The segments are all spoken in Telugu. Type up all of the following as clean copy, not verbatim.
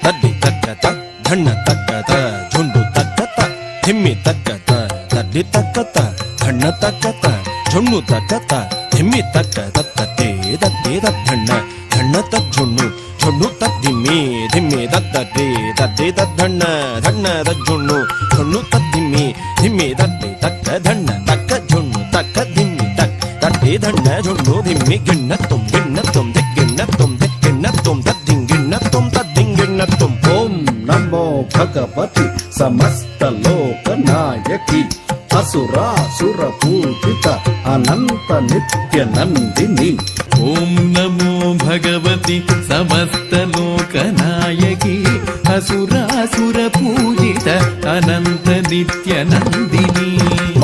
తడ్డి తక్కత ధన్న తక్కత ఝుండు తక్కత ధిమ్మి తక్కత తడ్డి తక్కత ధన్న తక్కత ఝున్ను తక్కత ధిమ్మి తక్కత తడ్డి తడ్డి తద్ధన్న ధన్న తజ్జున్ను ఝున్ను తద్దిమ్మి ధిమ్మి తద్దడ్డి తడ్డి తద్ధన్న ధన్న తజ్జున్ను ఝున్ను తద్దిమ్మి ధిమ్మి తడ్డి తక్క ధన్న తక్క ఝున్ను తక్క ధిమ్మి తక్క తడ్డి ధన్న ఝున్ను ధిమ్మి గిన్న తుమ్ దిగ్గిన్న తుమ్ దిగ్గిన్న తుమ్ తద్దింగిన్న తుమ్ తద్దింగిన్న తుమ్. ఓం నమో భగవతి సమస్త లోక నాయకి అసురాసుర పూజిత అనంత నిత్య నందిని. ఓం నమో భగవతి సమస్త లోక నాయకి అసురాసుర పూజిత అనంత నిత్య నందిని.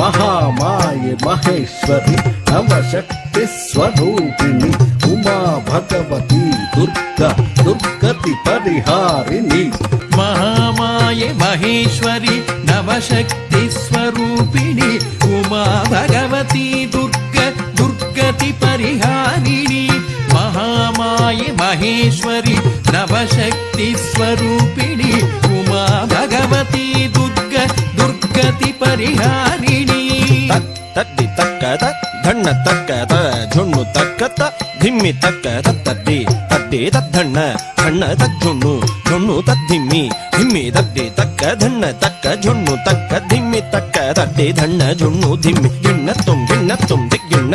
మహామాయ మహేశ్వరి నవశక్తి స్వరూపిణి ఉమా భగవతి దుర్గా దుర్గతి పరిహారిణి. మహామాయ మహేశ్వరి నవశక్తి స్వరూపిణి ఉమా భగవతి దుర్గతి పరిహారిణి. మహామాయ మహేశ్వరి నవశక్తి స్వరూపిణి ఉమా భగవతి దుర్గతి పరిహారిణి. తడ్డి తక్కత ధన్న తక్కత ఝున్ను తక్కత ధిమ్మి తక్కత తడ్డి తడ్డి తద్ధన్న ధన్న తజ్జున్ను ఝున్ను తద్దిమ్మి ధిమ్మి తడ్డి తక్క ధన్న తక్క ఝున్ను తక్క ధిమ్మి తక్క తడ్డి ధన్న ఝున్ను ధిమ్మి గిన్న తుమ్ దిగ్గిన్న తుమ్ తద్దింగిన్న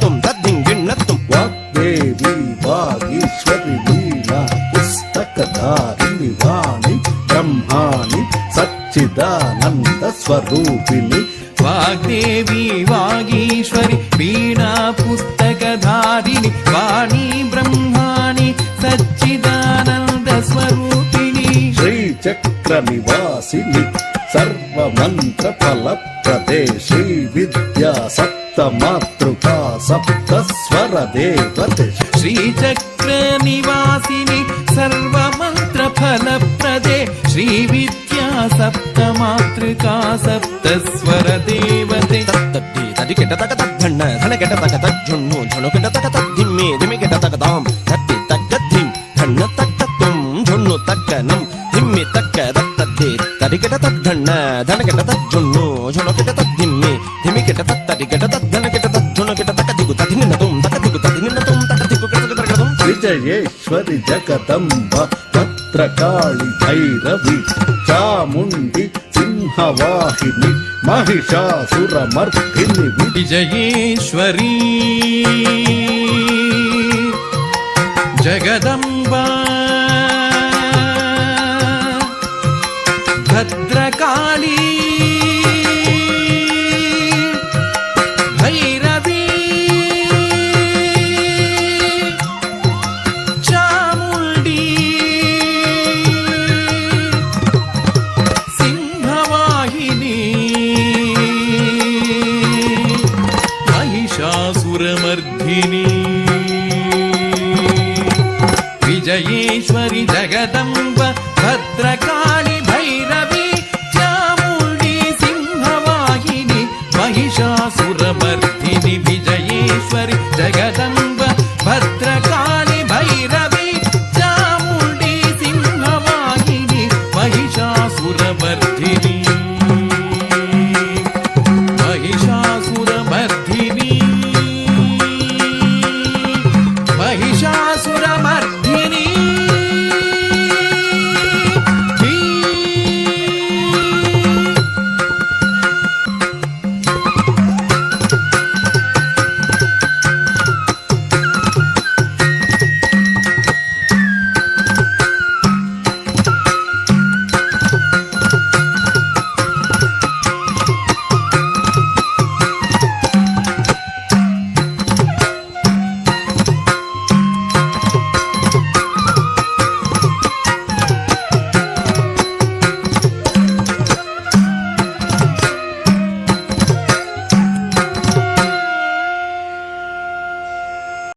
తుమ్ తద్దింగిన్న తుమ్. వాగ్దేవి వాగీశ్వరి వీణా పుస్తకధారిణి వాణి బ్రహ్మాణి సచ్చిదానంద స్వరూపిణి. వాగ్దేవి వాగీశ్వరి వీణా పుస్తకధారిణి వాణి బ్రహ్మాణి సచ్చిదానంద స్వరూపిణి. శ్రీచక్ర నివాసిని సర్వమంత్ర ఫలప్రదే శ్రీ విద్యా సప్త మాతృకా సప్త స్వర దేవతే. శ్రీచక్ర నివాసిని సర్వమంత్ర ఫలప్రదే శ్రీ విద్యా సప్త మాతృకా సప్త స్వర దేవతే. తడ్డి తడి కెట తక తద్ధన్న ధన కెట తక తజ్జున్ను ఝును కెట తక తద్దిమ్మి ధిమి కెట తక తాం తడ్డి తక్క ధిమ్ ధన్న తక్క తుమ్ ఝున్ను తక్క నం ధిమ్మి తక్క తడ్డి తడి కెట తద్ధన్న ధన కెట తజ్జున్ను ఝును కెట తద్దిమ్మి ధిమి కెట తడి కెట తద్ధన కెట తజ్జును కెట తక దిగు తదిన్న తుమ్ తక దిగు తదిన్న తుమ్ తక దిగు కెట తక తుమ్. విజయేశ్వరి జగదంబ భద్రకాళి భైరవి చాముండి సింహవాహిని మహిషాసురమర్దిని. విజయేశ్వరీ జగదంబా భద్రకాళీ భైరవీ చాముండీ సింహవాహిని మహిషాసురమర్దిని. విజయేశ్వరి జగదంబ భద్రకాళి భైరవి చాముండి సింహవాహిని మహిషాసురమర్దిని. విజయేశ్వరి జగదంబ